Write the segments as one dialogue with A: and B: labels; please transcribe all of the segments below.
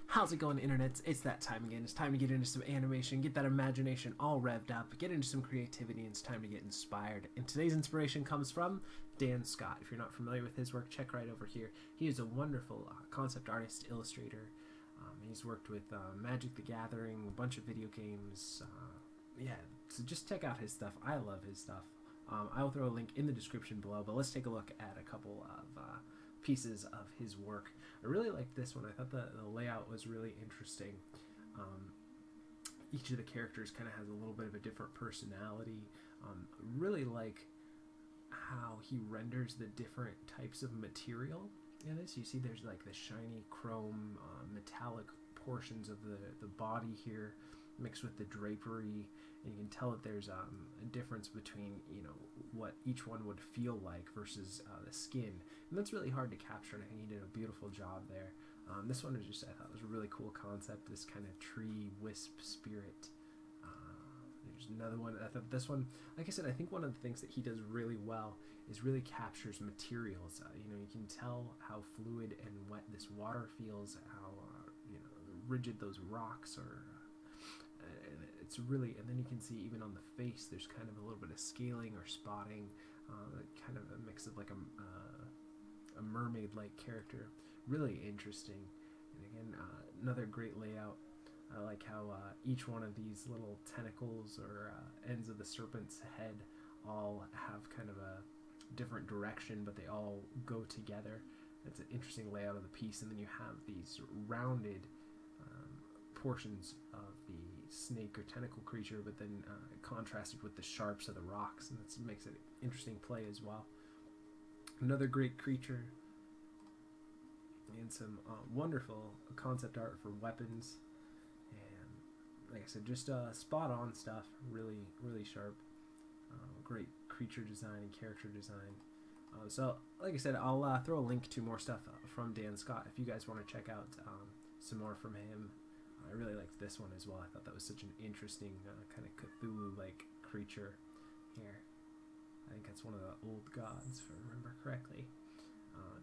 A: How's it going, internets? It's that time again. It's time to get into some animation, get that imagination all revved up, get into some creativity, and it's time to get inspired. And today's inspiration comes from Dan Scott. If you're not familiar with his work, check right over here. He is a wonderful concept artist, illustrator. He's worked with Magic the Gathering, a bunch of video games. So just check out his stuff. I love his stuff. I will throw a link in the description below, but let's take a look at a couple of pieces of his work. I really liked this one. I thought the layout was really interesting. Each of the characters kind of has a little bit of a different personality. Really like how he renders the different types of material in this. You see there's like the shiny chrome metallic portions of the body here mixed with the drapery, and you can tell that there's a difference between what each one would feel like versus the skin, and that's really hard to capture, and I think he did a beautiful job there. This one was I thought was a really cool concept, this kind of tree wisp spirit. There's another one. I thought this one, like I said, I think one of the things that he does really well is really captures materials. You can tell how fluid and wet this water feels, how rigid those rocks are. It's really, and then you can see even on the face there's kind of a little bit of scaling or spotting, kind of a mix of like a mermaid-like character. Really interesting. And again, another great layout. I like how each one of these little tentacles or ends of the serpent's head all have kind of a different direction, but they all go together. It's an interesting layout of the piece, and then you have these rounded portions of the snake or tentacle creature, but then contrasted with the sharps of the rocks, and that makes it an interesting play as well. Another great creature, and some wonderful concept art for weapons, and like I said, just spot on stuff. Really sharp. Great creature design and character design. So like I said, I'll throw a link to more stuff from Dan Scott if you guys want to check out some more from him. I really liked this one as well. I thought that was such an interesting kind of Cthulhu-like creature here. I think that's one of the old gods, if I remember correctly.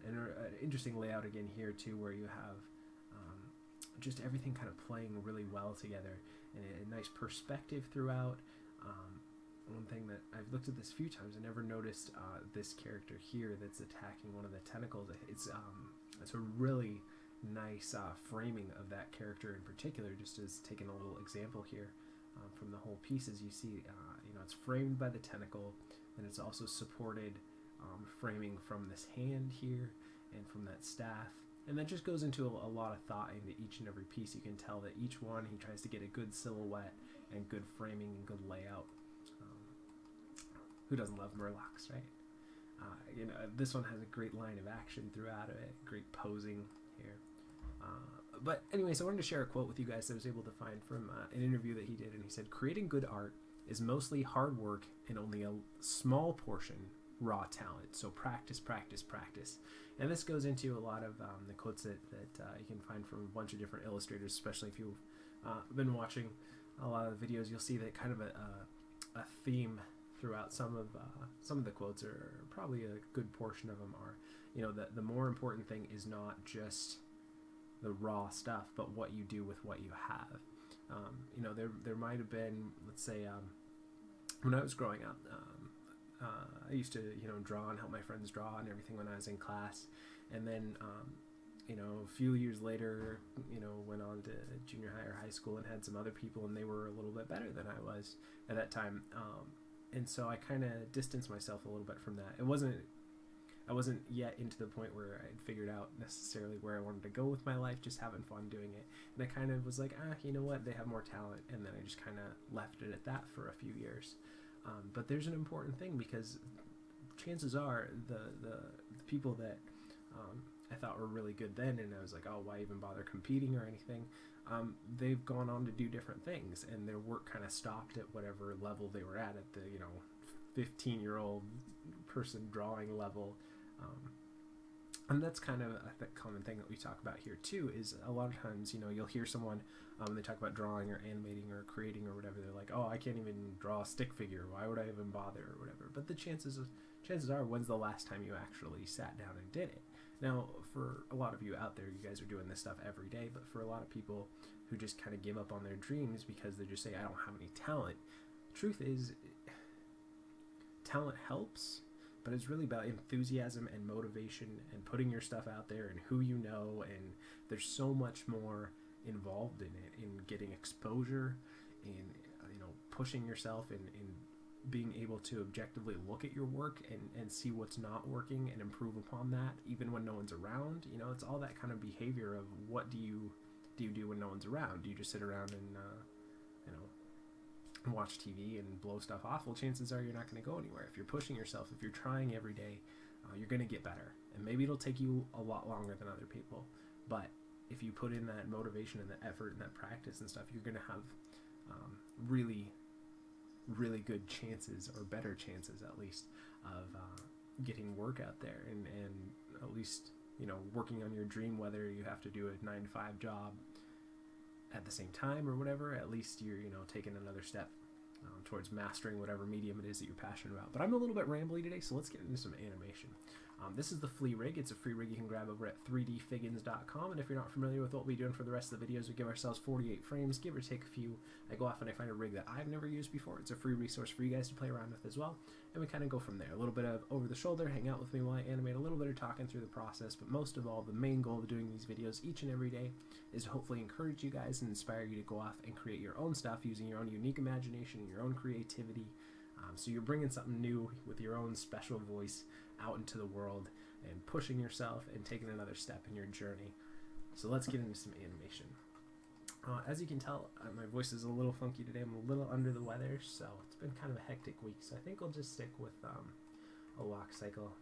A: And an interesting layout again here too, where you have just everything kind of playing really well together, and a nice perspective throughout. One thing that I've looked at this a few times, I never noticed this character here that's attacking one of the tentacles. It's a really nice framing of that character in particular, just as taking a little example here from the whole pieces. You see it's framed by the tentacle, and it's also supported framing from this hand here and from that staff, and that just goes into a lot of thought into each and every piece. You can tell that each one he tries to get a good silhouette and good framing and good layout. Who doesn't love Murlocs, right? This one has a great line of action throughout it, great posing here. But anyways, I wanted to share a quote with you guys that I was able to find from an interview that he did, and he said, "Creating good art is mostly hard work and only a small portion raw talent. So practice, practice, practice." And this goes into a lot of the quotes that you can find from a bunch of different illustrators, especially if you've been watching a lot of the videos. You'll see that kind of a theme throughout some of the quotes, or probably a good portion of them are, the more important thing is not just the raw stuff, but what you do with what you have. There might have been, let's say, when I was growing up, I used to draw and help my friends draw and everything when I was in class, and then a few years later, went on to junior high or high school and had some other people, and they were a little bit better than I was at that time. And so I kind of distanced myself a little bit from that. I wasn't yet into the point where I'd figured out necessarily where I wanted to go with my life, just having fun doing it. And I kind of was like, you know what, they have more talent. And then I just kind of left it at that for a few years. But there's an important thing, because chances are the people that I thought were really good then, and I was like, oh, why even bother competing or anything? They've gone on to do different things, and their work kind of stopped at whatever level they were at the 15-year-old person drawing level. And that's kind of a common thing that we talk about here too, is a lot of times you'll hear someone they talk about drawing or animating or creating or whatever, they're like, oh, I can't even draw a stick figure, why would I even bother, or whatever. But the chances are, when's the last time you actually sat down and did it? Now, for a lot of you out there, you guys are doing this stuff every day, but for a lot of people who just kind of give up on their dreams because they just say, I don't have any talent, truth is, talent helps, but it's really about enthusiasm and motivation and putting your stuff out there and who you know, and there's so much more involved in it, in getting exposure, in pushing yourself, and being able to objectively look at your work and see what's not working and improve upon that even when no one's around. It's all that kind of behavior of what do you do when no one's around? Do you just sit around and watch TV and blow stuff off? Well, chances are you're not going to go anywhere. If you're pushing yourself, if you're trying every day, you're going to get better. And maybe it'll take you a lot longer than other people, but if you put in that motivation and that effort and that practice and stuff, you're going to have really good chances, or better chances at least, of getting work out there, and at least working on your dream, whether you have to do a 9-to-5 job at the same time or whatever. At least you're taking another step towards mastering whatever medium it is that you're passionate about. But I'm a little bit rambly today, so let's get into some animation. This is the Flea rig. It's a free rig you can grab over at 3dfiggins.com, and if you're not familiar with what we do for the rest of the videos, we give ourselves 48 frames, give or take a few. I go off and I find a rig that I've never used before. It's a free resource for you guys to play around with as well, and we kind of go from there. A little bit of over the shoulder, hang out with me while I animate, a little bit of talking through the process, but most of all, the main goal of doing these videos each and every day is to hopefully encourage you guys and inspire you to go off and create your own stuff using your own unique imagination and your own creativity. So you're bringing something new with your own special voice out into the world and pushing yourself and taking another step in your journey. So let's get into some animation. As you can tell, my voice is a little funky today. I'm a little under the weather, so it's been kind of a hectic week. So I think I'll just stick with a walk cycle.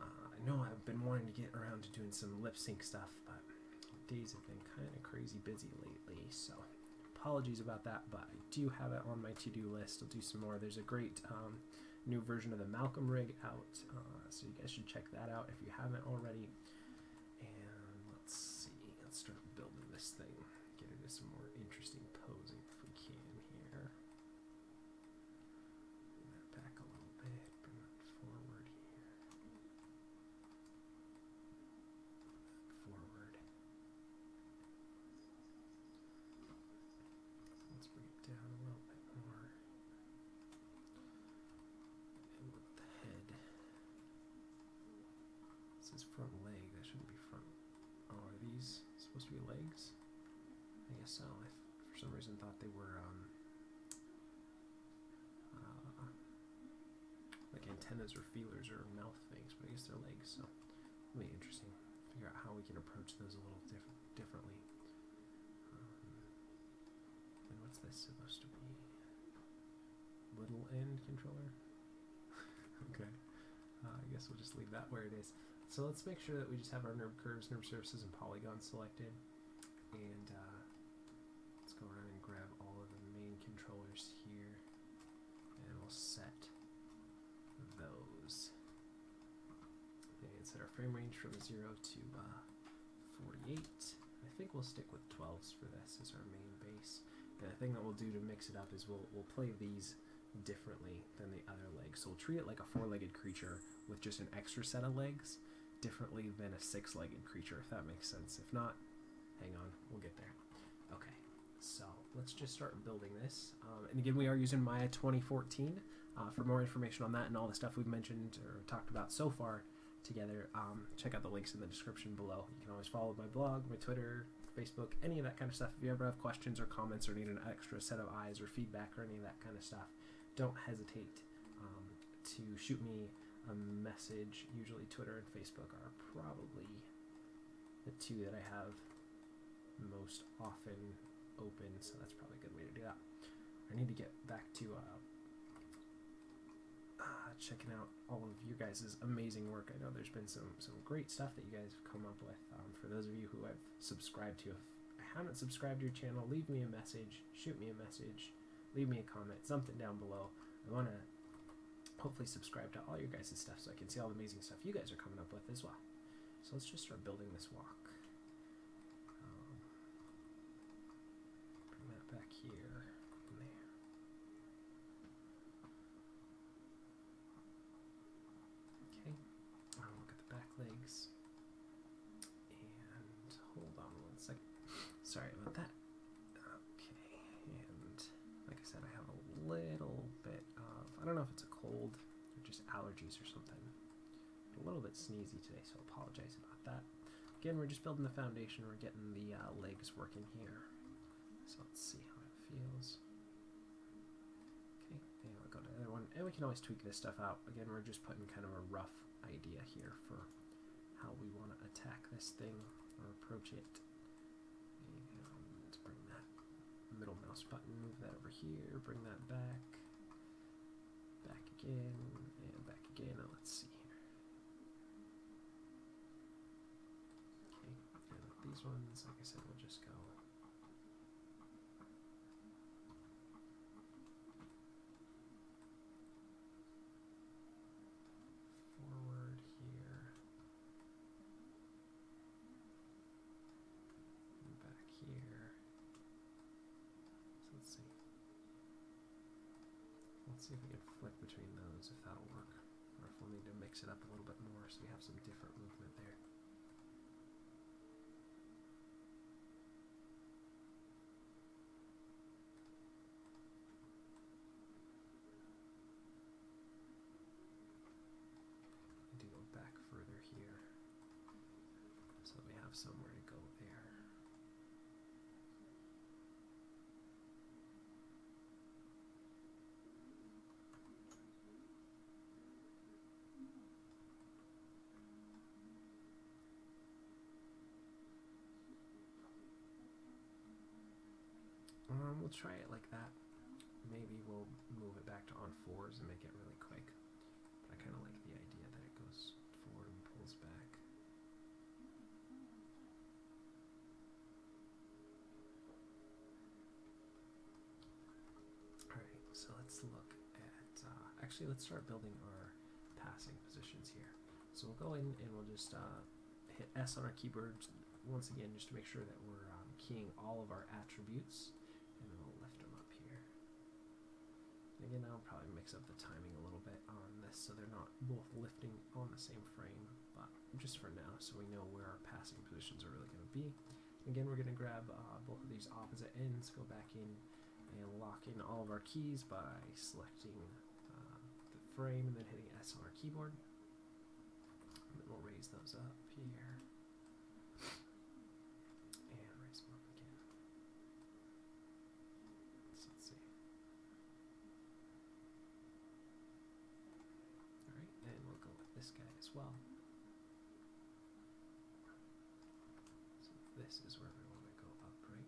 A: I know I've been wanting to get around to doing some lip sync stuff, but days have been kind of crazy busy lately, so apologies about that, but I do have it on my to-do list. I'll do some more. There's a great new version of the Malcolm rig out, so you guys should check that out if you haven't already. And let's see, let's start building this thing, get into some more interesting posing if we can here. Bring that back a little bit, bring that forward here. Forward. Let's bring it down a little bit more. And with the head. This is front leg, that shouldn't be front. Oh, are these supposed to be legs? I guess so. I for some reason thought they were like antennas or feelers or mouth things, but I guess they're legs, so it'll be interesting. Figure out how we can approach those a little differently. And what's this supposed to be? Little end controller? Okay. I guess we'll just leave that where it is. So let's make sure that we just have our nerve curves, nerve surfaces, and polygons selected. And let's go around and grab all of the main controllers here. And we'll set those. And set our frame range from 0 to 48. I think we'll stick with 12s for this as our main base. And the thing that we'll do to mix it up is we'll play these differently than the other legs. So we'll treat it like a 4-legged creature with just an extra set of legs, differently than a 6-legged creature, if that makes sense. If not, hang on, we'll get there. Okay, so let's just start building this. And again, we are using Maya 2014. For more information on that and all the stuff we've mentioned or talked about so far together, check out the links in the description below. You can always follow my blog, my Twitter, Facebook, any of that kind of stuff. If you ever have questions or comments or need an extra set of eyes or feedback or any of that kind of stuff, don't hesitate to shoot me a message. Usually Twitter and Facebook are probably the two that I have most often open, so that's probably a good way to do that. I need to get back to checking out all of you guys' amazing work. I know there's been some great stuff that you guys have come up with. For those of you who I've subscribed to, if I haven't subscribed to your channel, leave me a message, shoot me a message, leave me a comment, something down below. I want to hopefully subscribe to all your guys' stuff so I can see all the amazing stuff you guys are coming up with as well. So let's just start building this walk. Bring that back here and there. Okay, look at the back legs. allergies or something. A little bit sneezy today, so apologize about that. Again, we're just building the foundation. We're getting the legs working here. So let's see how it feels. Okay, and we'll go to the other one. And we can always tweak this stuff out. Again, we're just putting kind of a rough idea here for how we want to attack this thing or approach it. And let's bring that middle mouse button, move that over here, bring that back. Back again, and back again. Now let's see here. Okay, and with these ones, like I said, we'll just go forward here, and back here. So let's see. Let's see if we can flick between those, if that'll work. Or if we'll need to mix it up a little bit more so we have some different movement there. I need to go back further here so we have somewhere to go there. We'll try it like that. Maybe we'll move it back to on fours and make it really quick. But I kind of like the idea that it goes forward and pulls back. Alright, so let's look at, actually let's start building our passing positions here. So we'll go in and we'll just hit S on our keyboard once again just to make sure that we're keying all of our attributes. And then we'll lift them up here. And again, I'll probably mix up the timing a little bit on this so they're not both lifting on the same frame, but just for now so we know where our passing positions are really going to be. Again, we're going to grab both of these opposite ends, go back in and lock in all of our keys by selecting the frame and then hitting S on our keyboard. And then we'll raise those up here. This guy as well. So this is where we want to go up, right?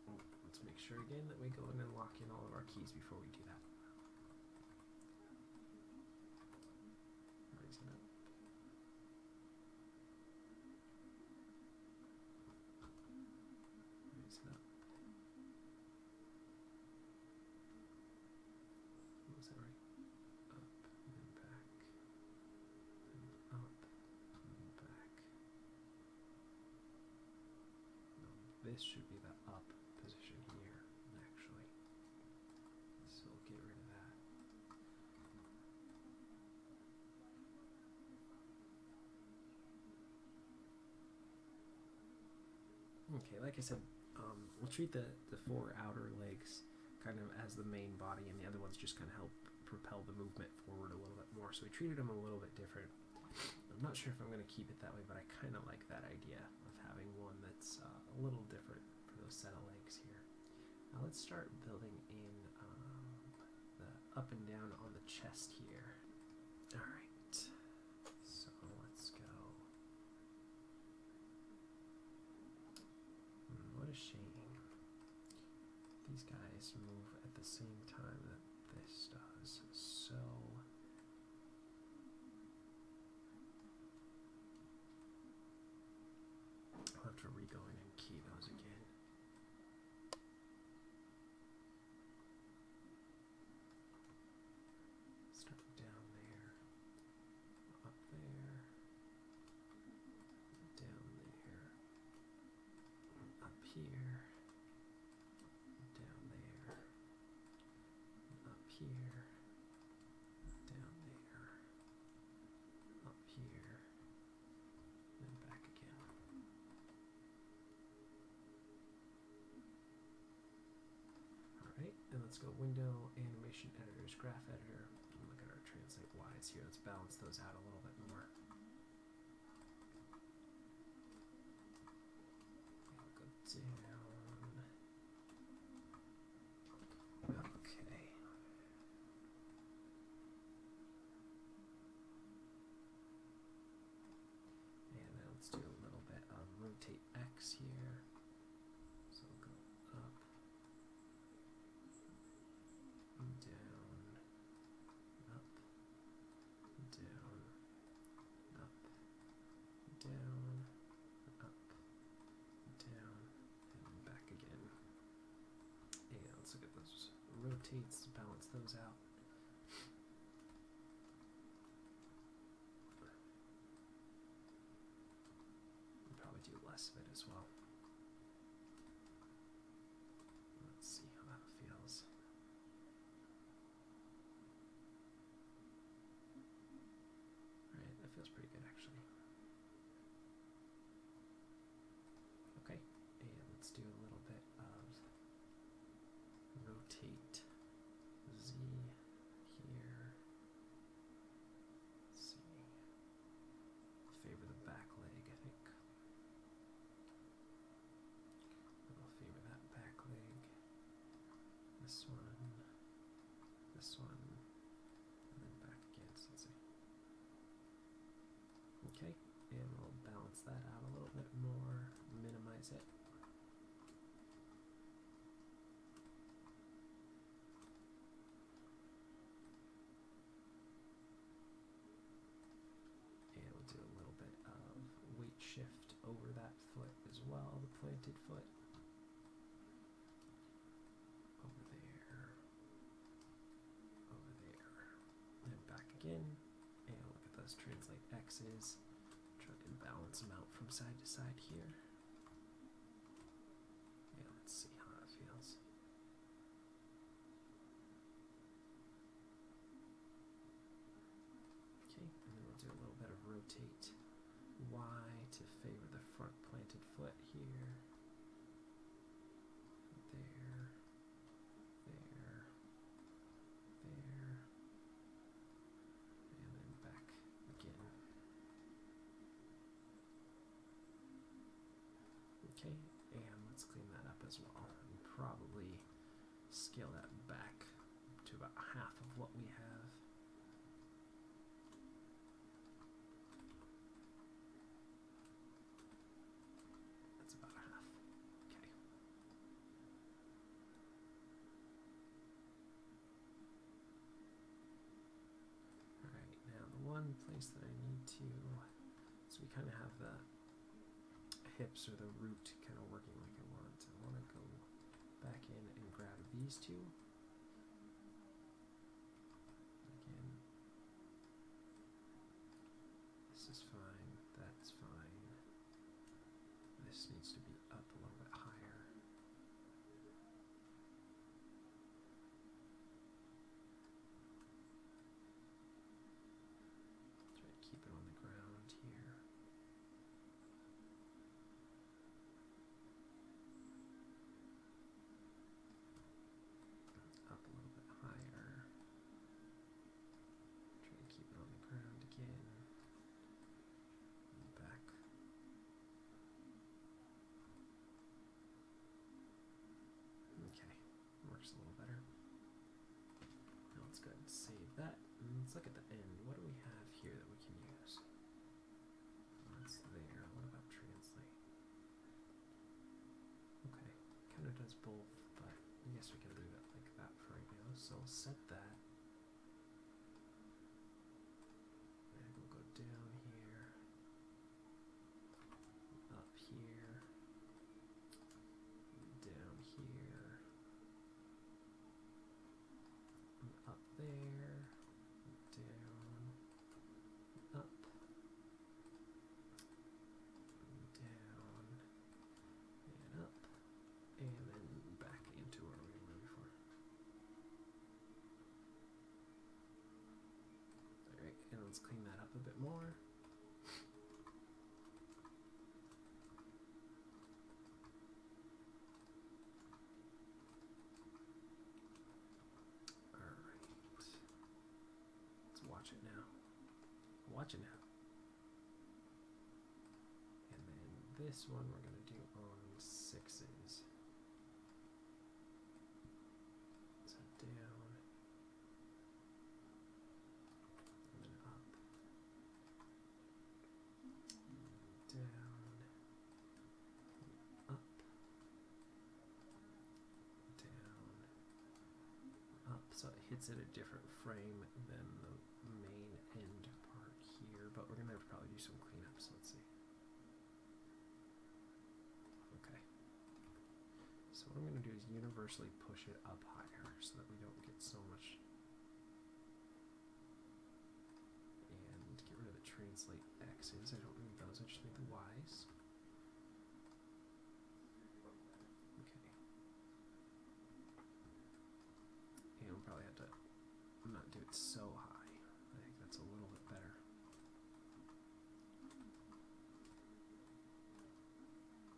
A: Oh, let's make sure again that we go in and lock in all of our keys before we do that. Raise it up. Raise it up. Was that right? This should be the up position here, actually. So we'll get rid of that. Okay, like I said, we'll treat the four outer legs kind of as the main body, and the other ones just kind of help propel the movement forward a little bit more. So we treated them a little bit different. I'm not sure if I'm going to keep it that way, but I kind of like that idea of having one that's a little different for those set of legs here. Now let's start building in the up and down on the chest here. Alright, so let's go. What a shame. These guys move at the same time that this does, so... I'll have to re-go in and key those again. Start down there, up there, down there, up here, down there, up here, down there, up here, and back again. Alright, and let's go Window, Animation Editors, Graph Editor, and look at our translate Y's here. Let's balance those out a little bit more. I'll go down. Okay. And now let's do a little bit of rotate X here. So we'll go up, down, up, down, up, down, up, down, and back again. And let's look at those rotates, balance those out. We'll probably do less of it as well. Let's see how that feels. Alright, that feels pretty good actually. Okay, and let's do a little bit of rotate Z here. Let's see. Favor the back leg, I think. I'll favor that back leg. This one, and then back again. So let's see. Okay, and we'll balance that out a little bit more, minimize it. And we'll do a little bit of weight shift over that foot as well, the planted foot. Over there, and back again. And look at those translate X's. Try and balance them out from side to side here. Yeah, let's see how that feels. Okay, and then we'll do a little bit of rotate Y to favor the front planted foot here. There. And then back again. Okay, and let's clean that up as well. And probably scale that back to about half of what we have. That's about a half. Okay. Alright, now the one place that I need to, so we kind of have the hips or the root kind of working like I want. I want to go back in and grab these two. Again, this is fine, that's fine. This needs to be up a little bit higher. Try to keep it on the ground here. Up a little bit higher. Try to keep it on the ground again. And back. Okay, works a little better. Now let's go ahead and save that. And let's look at the end. What do we have here that we can use? That's there. What about translate? Okay, kind of does both, but I guess we can leave it like that for right now. So I'll set that. And we'll go down here, up here, down here, and up there, down, up, down, and up, and then back into where we were before. watching out. And then this one we're going to do on 6s. So down, and then up, down, up, down, up. So it hits at a different frame than the main end part here, but we're going to have to probably do some cleanup, so let's see. Okay. So what I'm going to do is universally push it up higher so that we don't get so much, and get rid of the translate X's. I don't need those, I just need the Y's. Okay. And we'll probably have to not do it so high. I think that's a little bit better.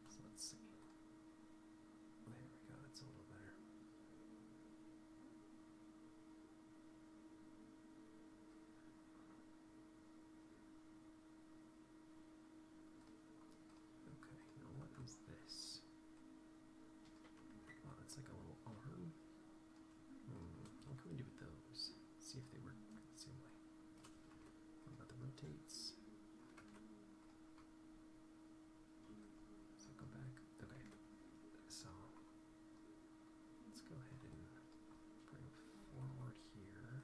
A: So let's see. There we go, that's a little better. Okay, now what is this? Oh, it's like a little arm. What can we do with those? See if they work the same way. What about the rotates? Does that go back? Okay. So let's go ahead and bring forward here.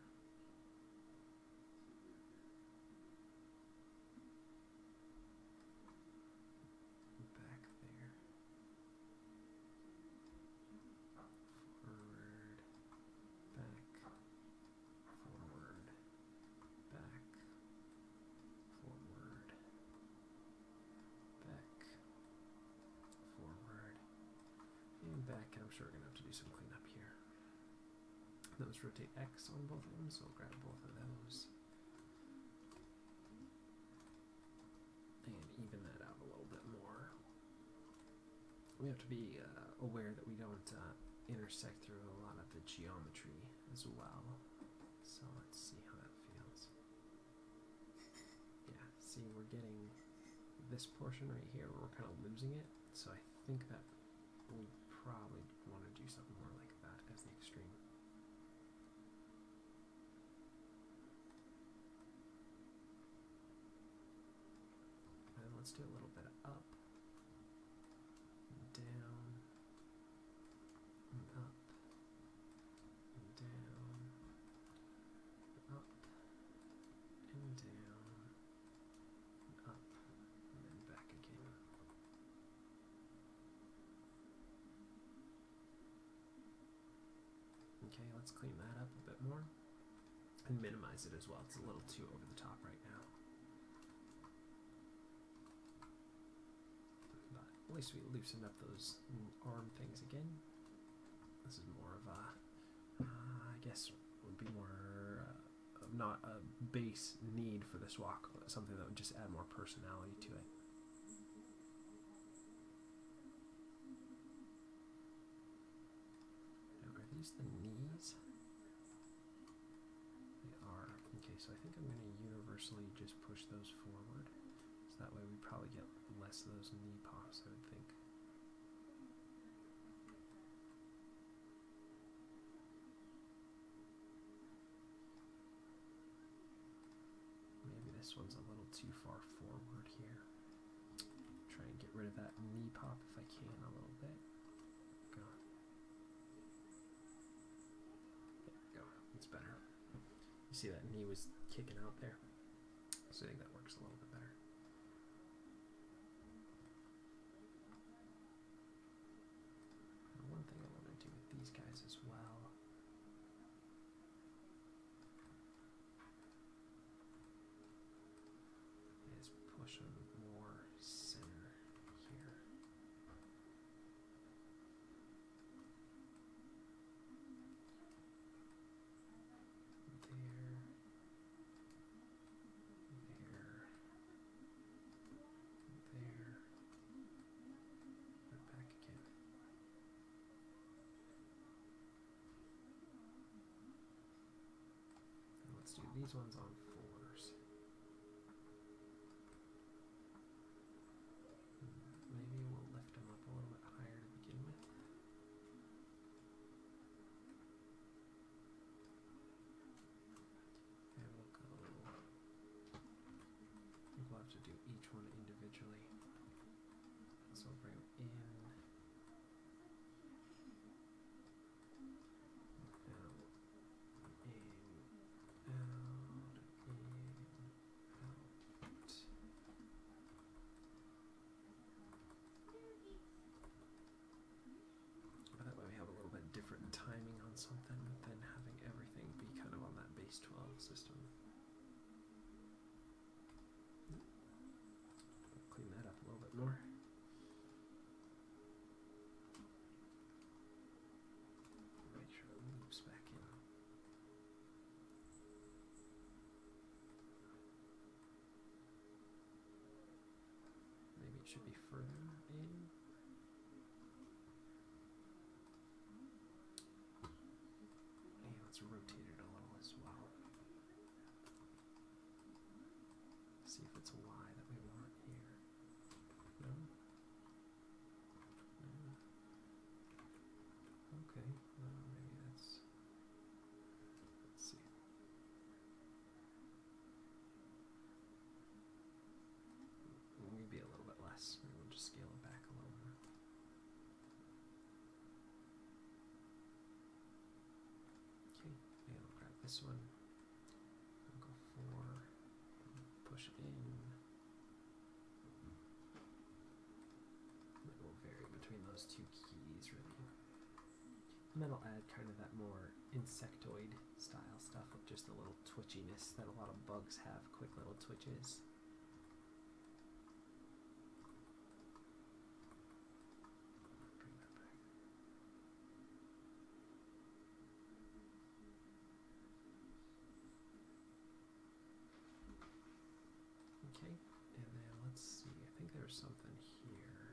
A: Back there. Forward. Back. Forward. Back. Forward. Back. Forward. And back, and I'm sure we're going to have to do some cleanup here. Those rotate X on both of them, so I'll grab both of those. And even that out a little bit more. We have to be aware that we don't intersect through a lot of the geometry as well. So let's see how that feels. Yeah, see, we're getting this portion right here where we're kind of losing it. So I think that we probably want to do something more like that as the extreme. And let's do a little bit of up, and down, and up, and down, and up, and down, and up, and then back again. Okay, let's clean that up a bit more and minimize it as well. It's a little too over the top right now. But at least we loosened up those arm things again. This is more of a, I guess, would be more of not a base need for this walk, something that would just add more personality to it. Now, are these the knees? They are. Okay, so I think I'm going to universally just push those forward. So that way we probably get less of those knee pops, I would think. Maybe this one's a little too far forward here. Try and get rid of that knee pop if I can a little bit. Go. There we go. It's better. You see that knee was kicking out there? So I think that works a little bit better. And one thing I want to do with these guys as well is push them more center here. There. There. And back again. And let's do these ones on 4s. further in. And let's rotate it a little as well. See if it's a Y that we want here. No? No. Okay, maybe that's, let's see. Maybe a little bit less. Maybe we'll just scale it back a little more. Okay, and I'll grab this one. I'll go 4, push it in. It will vary between those two keys, really. And then I'll add kind of that more insectoid style stuff with just a little twitchiness that a lot of bugs have, quick little twitches. Bring that back. Okay, and then let's see, I think there's something here.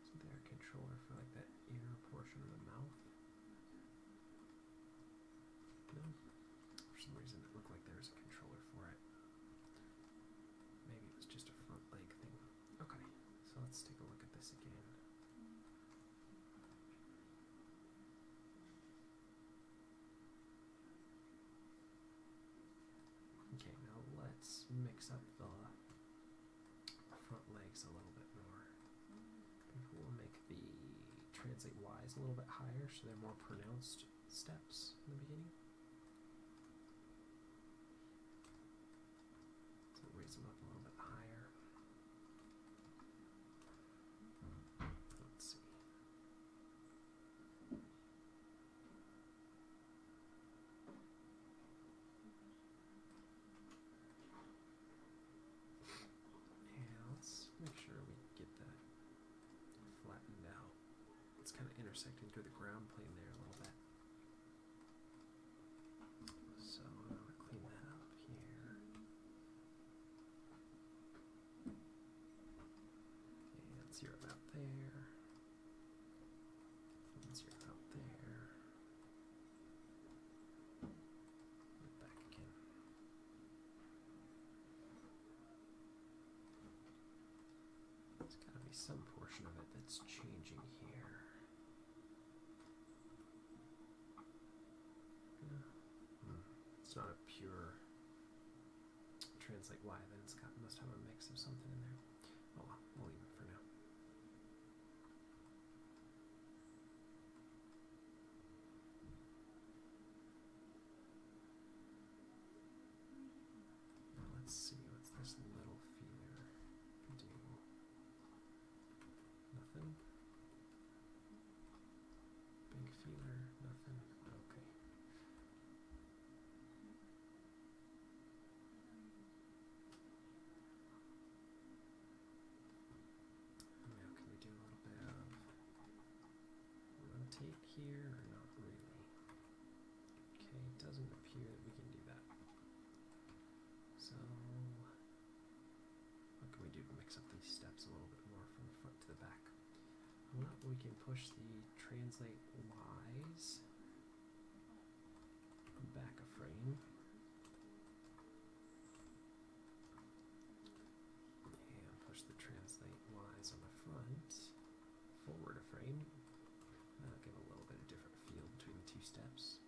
A: Isn't there a controller for like that inner portion of the mouth? No? For some reason it looked like there was a controller for it. Maybe it was just a front leg thing. Okay, so let's take a look at this again. Okay, now let's mix up the front legs a little bit more. We'll make the translate Y's a little bit higher so they're more pronounced steps in the beginning. So raise them up a little bit higher. Let's see. And let's make sure we get that flattened out. It's kind of intersecting through the ground plane there a little bit. So I'm going to clean that up here. And zero it out there. And zero it out there. And back again. There's got to be some portion of it that's changing here. It's not a pure translate Y, then it's got, must have a mix of something in there. Oh well, we'll leave it for now. Now let's see, what's this little feeler do? Nothing? Big feeler, nothing? Okay. Now can we do a little bit of rotate here or not really? Okay, it doesn't appear that we can do that. So what can we do to mix up these steps a little bit more from the front to the back? Well, we can push the translate Y's back a frame. And push the translate Y's on the front forward a frame. That'll give a little bit of different feel between the two steps.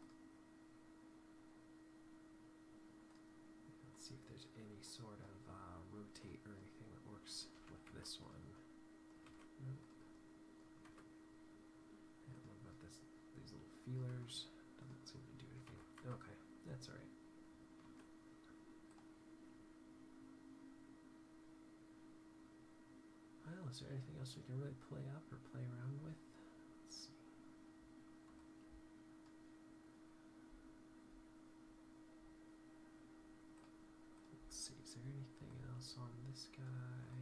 A: Let's see if there's any sort of rotate or anything that works with this one. Nope. And what about this? These little feelers doesn't seem to do anything. Okay, that's all right. Well, is there anything else we can really play up or play around with? Let's see. Let's see, is there anything else on this guy?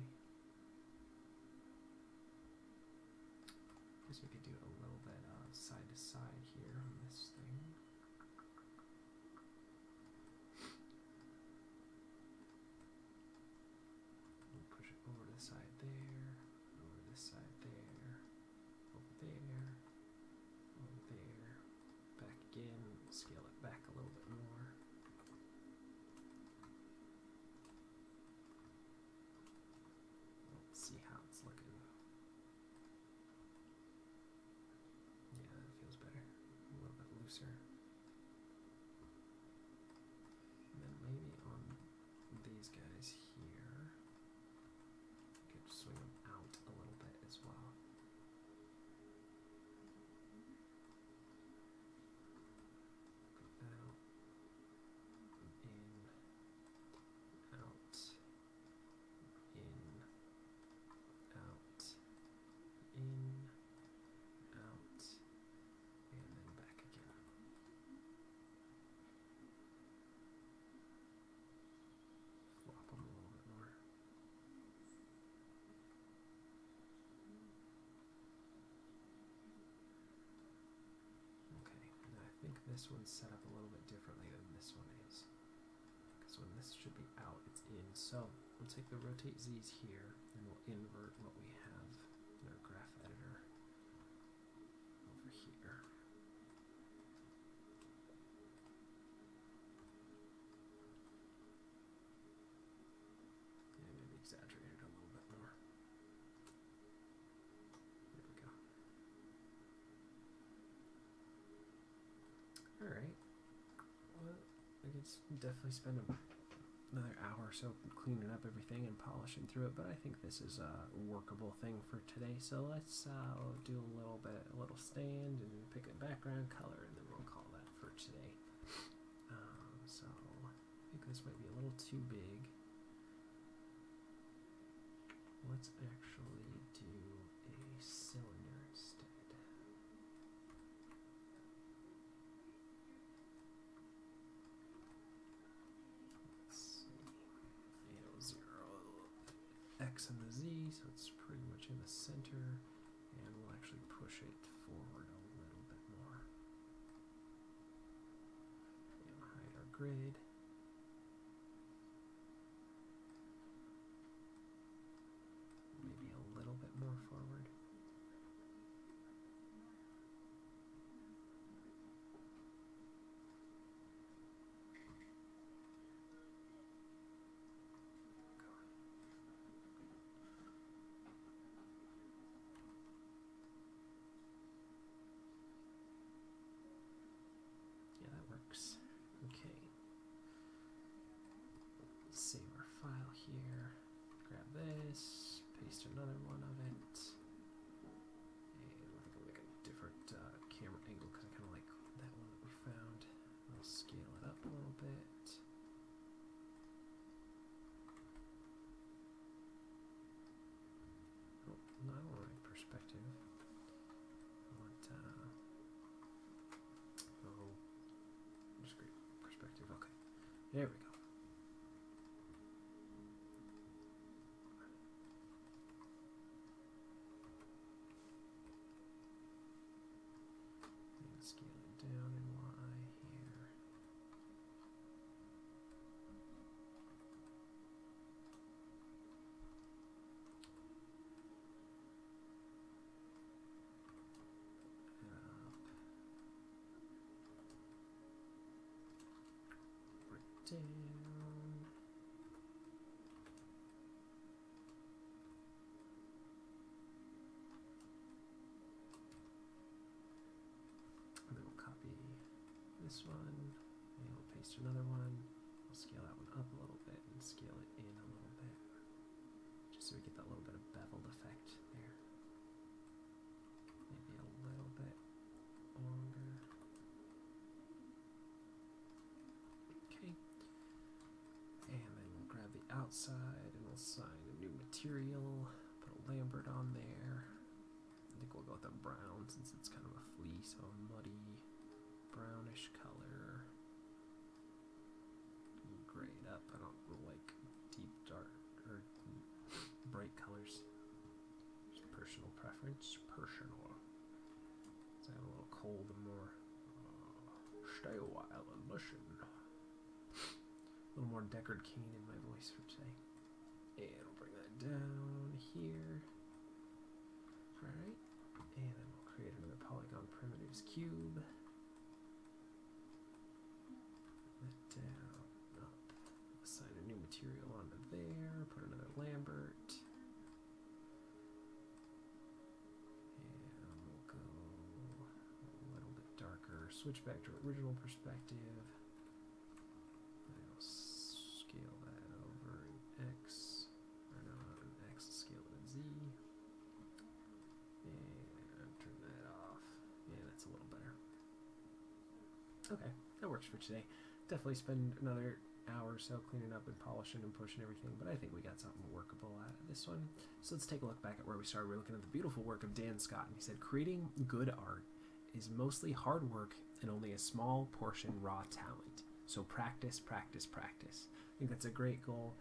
A: I guess we could do a little bit of side to side here on this thing. We'll push it over to the side there. this one's set up a little bit differently than this one is. Because when this should be out, it's in. So we'll take the rotate Z's here, and we'll invert what we have in our graph editor over here. Yeah, maybe exaggerate it a little bit more. There we go. Alright. Well, I could definitely spend another hour or so cleaning up everything and polishing through it, but I think this is a workable thing for today. So let's do a little stand and pick a background color, and then we'll call that for today. So I think this might be a little too big. Let's actually do a cylinder instead. X and the Z, so it's pretty much in the center, and we'll actually push it forward a little bit more. And hide our grid. Maybe a little bit more forward. Okay. Save our file here. Grab this. Paste another one of it. And we're going to make a different camera angle because I kind of like that one that we found. I'll scale it up a little bit. Oh, not on the right perspective. I want just great perspective. Okay, there we go. And scale it down in Y here. Down. And then we'll copy this one, and we'll paste another one. We'll scale that one up a little bit and scale it in a little bit, just so we get that little bit of beveled effect there. Maybe a little bit longer. Okay. And then we'll grab the outside and we'll assign a new material, put a Lambert on there. I think we'll go with a brown since it's kind of a flea, so a muddy brownish color. Grade up. I don't like deep dark or bright colors. Just personal preference. Personal. So I'm a little cold and more stay a while and listen. A little more Deckard Cain in my voice for today. And we'll bring that down here. Alright. And then we'll create another polygon primitives cube. That down, up. Assign a new material onto there. Put another Lambert. And we'll go a little bit darker. Switch back to original perspective. Scale that over in X, or no, not in X, scale it in Z, and turn that off, yeah, that's a little better. Okay, that works for today. Definitely spend another hour or so cleaning up and polishing and pushing everything, but I think we got something workable out of this one. So let's take a look back at where we started. We're looking at the beautiful work of Dan Scott, and he said, creating good art is mostly hard work and only a small portion raw talent. So practice, practice, practice. I think that's a great goal,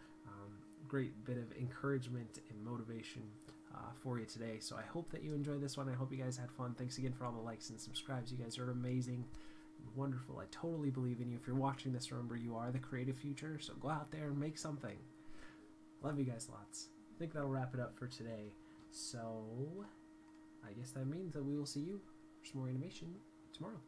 A: great bit of encouragement and motivation for you today. So I hope that you enjoyed this one. I hope you guys had fun. Thanks again for all the likes and subscribes. You guys are amazing. wonderful. I totally believe in you. If you're watching this, remember you are the creative future, so go out there and make something. Love you guys lots. I think that'll wrap it up for today. So I guess that means that we will see you for some more animation tomorrow.